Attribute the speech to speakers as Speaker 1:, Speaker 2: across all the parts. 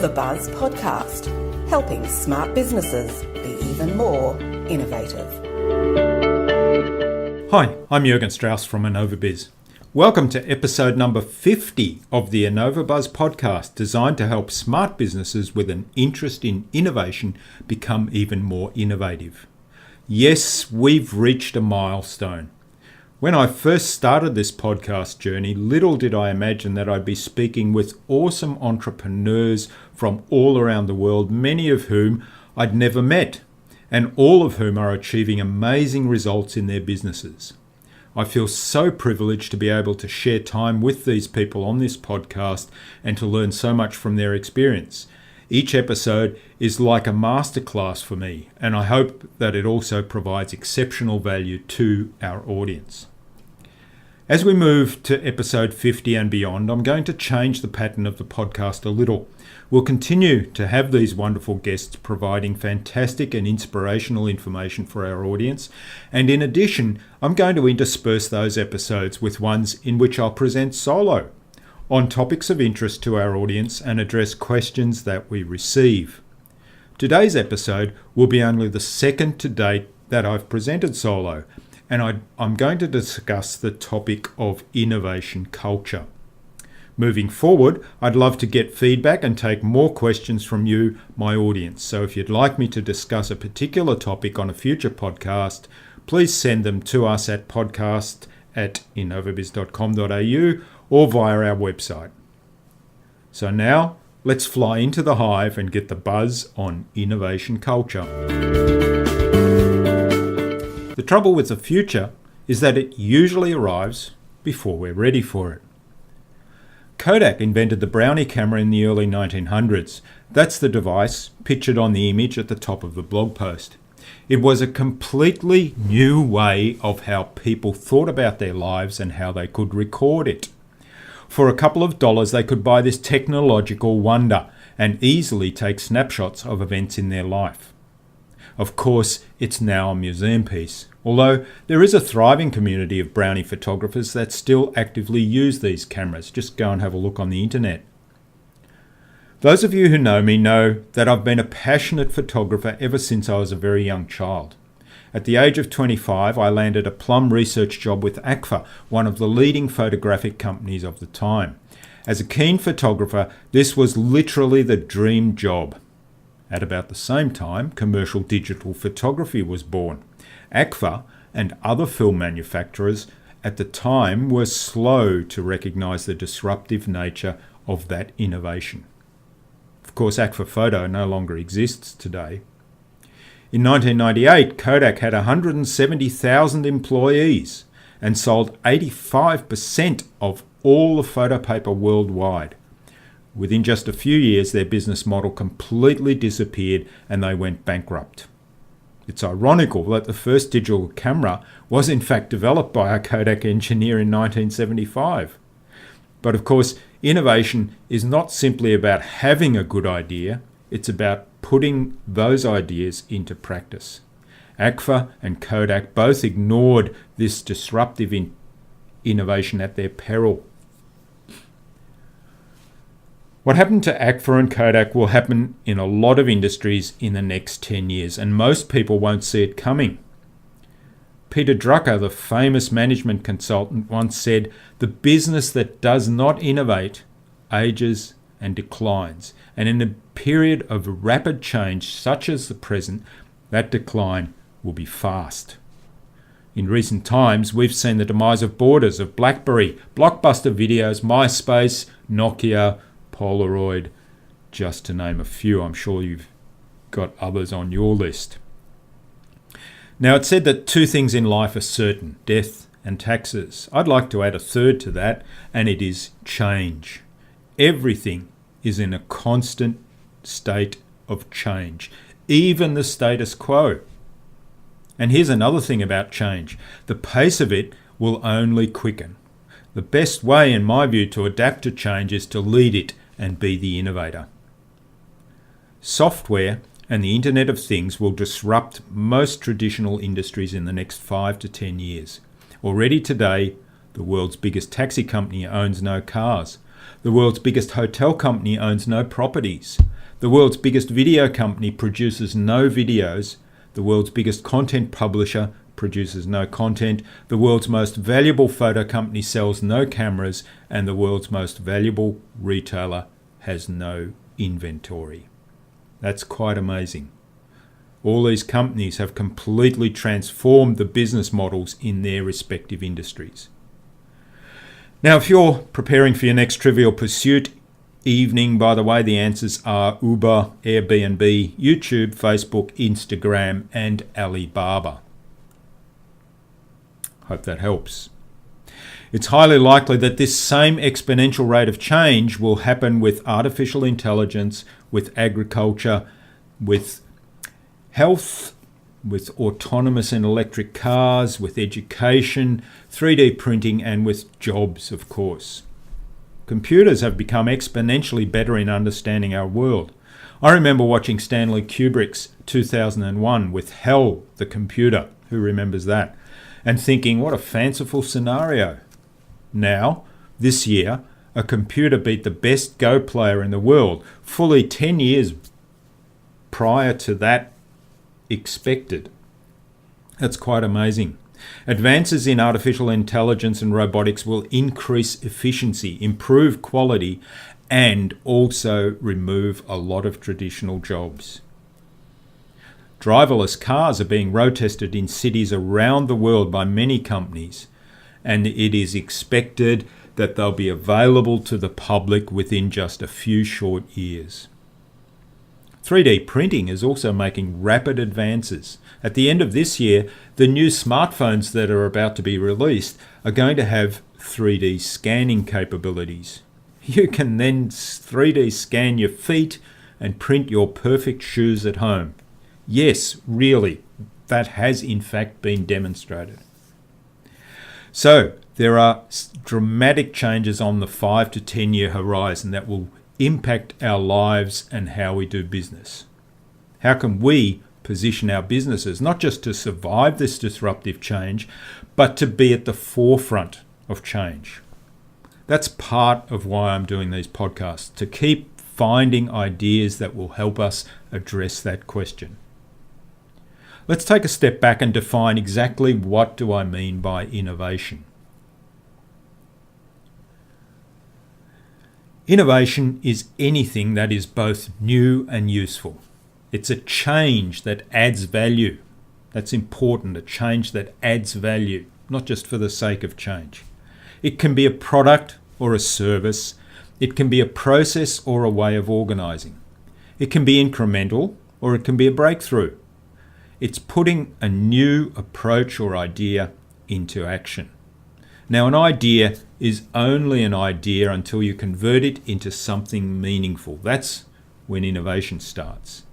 Speaker 1: InnovaBuzz podcast, helping smart businesses be even more innovative.
Speaker 2: Hi, I'm Jürgen Strauss from InnovaBuzz. Welcome to episode number 50 of the InnovaBuzz podcast, designed to help smart businesses with an interest in innovation become even more innovative. Yes, we've reached a milestone. When I first started this podcast journey, little did I imagine that I'd be speaking with awesome entrepreneurs from all around the world, many of whom I'd never met, and all of whom are achieving amazing results in their businesses. I feel so privileged to be able to share time with these people on this podcast and to learn so much from their experience. Each episode is like a masterclass for me, and I hope that it also provides exceptional value to our audience. As we move to episode 50 and beyond, I'm going to change the pattern of the podcast a little. We'll continue to have these wonderful guests providing fantastic and inspirational information for our audience, and in addition, I'm going to intersperse those episodes with ones in which I'll present solo on topics of interest to our audience and address questions that we receive. Today's episode will be only the second to date that I've presented solo, and I'm going to discuss the topic of innovation culture. Moving forward, I'd love to get feedback and take more questions from you, my audience. So if you'd like me to discuss a particular topic on a future podcast, please send them to us at podcast@innovabiz.com.au or via our website. So now, let's fly into the hive and get the buzz on innovation culture. The trouble with the future is that it usually arrives before we're ready for it. Kodak invented the Brownie camera in the early 1900s. That's the device pictured on the image at the top of the blog post. It was a completely new way of how people thought about their lives and how they could record it. For a couple of dollars, they could buy this technological wonder and easily take snapshots of events in their life. Of course, it's now a museum piece, although there is a thriving community of Brownie photographers that still actively use these cameras. Just go and have a look on the internet. Those of you who know me know that I've been a passionate photographer ever since I was a very young child. At the age of 25, I landed a plum research job with ACFA, one of the leading photographic companies of the time. As a keen photographer, this was literally the dream job. At about the same time, commercial digital photography was born. ACFA and other film manufacturers at the time were slow to recognise the disruptive nature of that innovation. Of course, ACFA Photo no longer exists today. In 1998, Kodak had 170,000 employees and sold 85% of all the photo paper worldwide. Within just a few years, their business model completely disappeared and they went bankrupt. It's ironical that the first digital camera was in fact developed by a Kodak engineer in 1975. But of course, innovation is not simply about having a good idea, it's about putting those ideas into practice. ACFA and Kodak both ignored this disruptive innovation at their peril. What happened to ACFA and Kodak will happen in a lot of industries in the next 10 years, and most people won't see it coming. Peter Drucker, the famous management consultant, once said, "The business that does not innovate ages and declines, and in a period of rapid change such as the present, that decline will be fast." In recent times, we've seen the demise of Borders, of BlackBerry, Blockbuster Videos, MySpace, Nokia, Polaroid, just to name a few. I'm sure you've got others on your list. Now, it's said that two things in life are certain, death and taxes. I'd like to add a third to that, and it is change. Everything is in a constant state of change, even the status quo. And here's another thing about change. The pace of it will only quicken. The best way, in my view, to adapt to change is to lead it and be the innovator. Software and the Internet of Things will disrupt most traditional industries in the next 5 to 10 years. Already today, the world's biggest taxi company owns no cars. The world's biggest hotel company owns no properties. The world's biggest video company produces no videos. The world's biggest content publisher produces no content. The world's most valuable photo company sells no cameras. And the world's most valuable retailer has no inventory. That's quite amazing. All these companies have completely transformed the business models in their respective industries. Now, if you're preparing for your next Trivial Pursuit evening, by the way, the answers are Uber, Airbnb, YouTube, Facebook, Instagram, and Alibaba. Hope that helps. It's highly likely that this same exponential rate of change will happen with artificial intelligence, with agriculture, with health, with autonomous and electric cars, with education, 3D printing, and with jobs, of course. Computers have become exponentially better in understanding our world. I remember watching Stanley Kubrick's 2001 with Hell, the Computer. Who remembers that? And thinking, what a fanciful scenario. Now, this year, a computer beat the best Go player in the world, fully 10 years prior to that expected. That's quite amazing. Advances in artificial intelligence and robotics will increase efficiency, improve quality, and also remove a lot of traditional jobs. Driverless cars are being road tested in cities around the world by many companies, and it is expected that they'll be available to the public within just a few short years. 3D printing is also making rapid advances. At the end of this year, the new smartphones that are about to be released are going to have 3D scanning capabilities. You can then 3D scan your feet and print your perfect shoes at home. Yes, really, that has in fact been demonstrated. So, there are dramatic changes on the 5 to 10 year horizon that will impact our lives and how we do business. How can we position our businesses not just to survive this disruptive change, but to be at the forefront of change? That's part of why I'm doing these podcasts, to keep finding ideas that will help us address that question. Let's take a step back and define exactly what do I mean by innovation. Innovation is anything that is both new and useful. It's a change that adds value. That's important, a change that adds value, not just for the sake of change. It can be a product or a service. It can be a process or a way of organising. It can be incremental or it can be a breakthrough. It's putting a new approach or idea into action. Now, an idea is only an idea until you convert it into something meaningful. That's when innovation starts.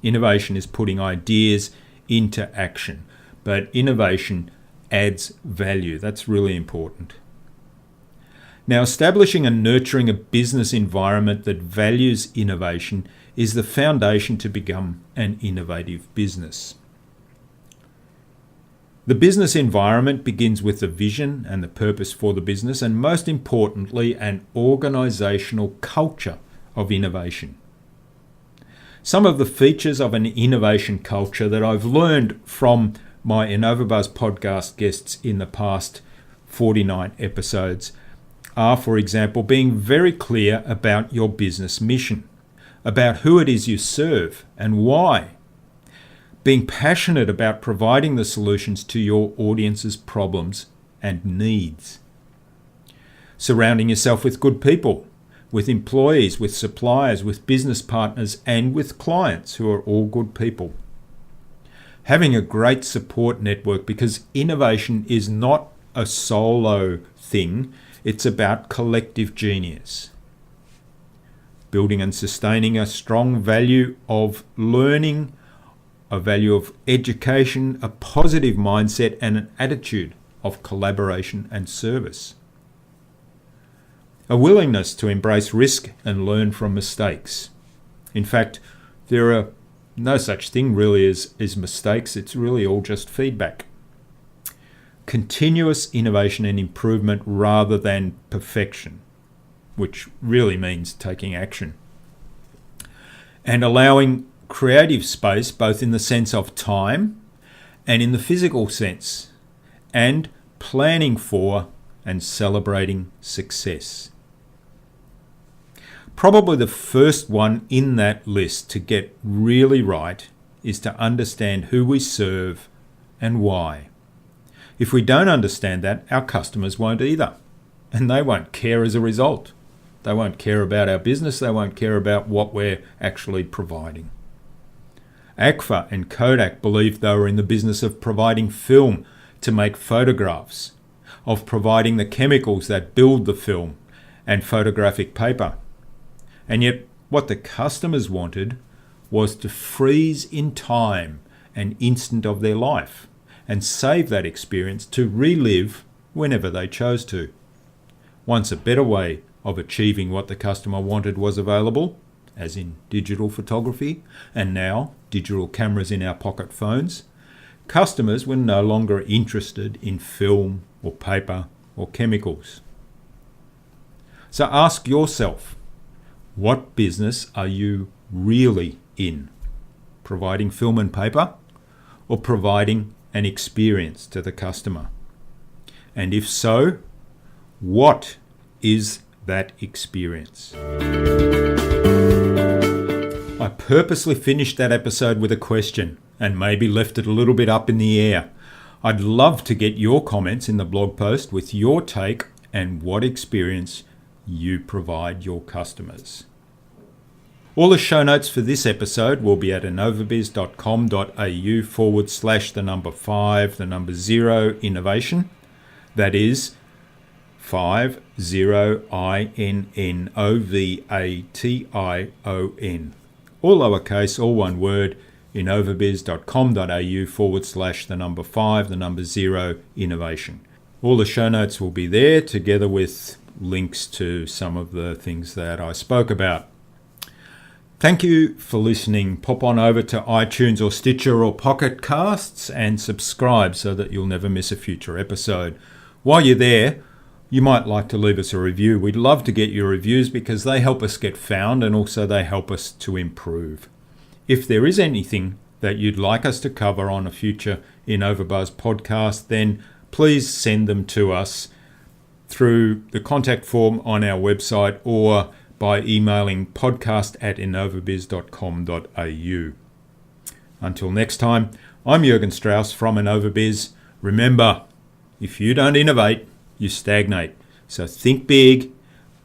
Speaker 2: Innovation is putting ideas into action, but innovation adds value. That's really important. Now, establishing and nurturing a business environment that values innovation is the foundation to become an innovative business. The business environment begins with the vision and the purpose for the business, and most importantly, an organisational culture of innovation. Some of the features of an innovation culture that I've learned from my InnovaBuzz podcast guests in the past 49 episodes are, for example, being very clear about your business mission, about who it is you serve and why. Being passionate about providing the solutions to your audience's problems and needs. Surrounding yourself with good people, with employees, with suppliers, with business partners, and with clients who are all good people. Having a great support network, because innovation is not a solo thing, it's about collective genius. Building and sustaining a strong value of learning, a value of education, a positive mindset, and an attitude of collaboration and service. A willingness to embrace risk and learn from mistakes. In fact, there are no such thing really as mistakes. It's really all just feedback. Continuous innovation and improvement rather than perfection, which really means taking action. and allowing creative space both in the sense of time and in the physical sense, and planning for and celebrating success. Probably the first one in that list to get really right is to understand who we serve and why. If we don't understand that, our customers won't either, and they won't care as a result. They won't care about our business, they won't care about what we're actually providing. Agfa and Kodak believed they were in the business of providing film to make photographs, of providing the chemicals that build the film and photographic paper. And yet what the customers wanted was to freeze in time an instant of their life and save that experience to relive whenever they chose to. Once a better way of achieving what the customer wanted was available, as in digital photography, and now digital cameras in our pocket phones, customers were no longer interested in film or paper or chemicals. So ask yourself, what business are you really in? Providing film and paper, or providing an experience to the customer? And if so, what is that experience? I purposely finished that episode with a question and maybe left it a little bit up in the air. I'd love to get your comments in the blog post with your take and what experience you provide your customers. All the show notes for this episode will be at innovabiz.com.au/5 innovation. That is 50INNOVATION. All lowercase, all one word, innovabiz.com.au/5 innovation. All the show notes will be there together with links to some of the things that I spoke about. Thank you for listening. Pop on over to iTunes or Stitcher or Pocket Casts and subscribe so that you'll never miss a future episode. While you're there, you might like to leave us a review. We'd love to get your reviews because they help us get found and also they help us to improve. If there is anything that you'd like us to cover on a future InnovaBuzz podcast, then please send them to us through the contact form on our website or by emailing podcast@innovabiz.com.au. Until next time, I'm Jürgen Strauss from InnovaBuzz. Remember, if you don't innovate, you stagnate. So think big,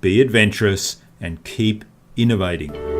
Speaker 2: be adventurous, and keep innovating.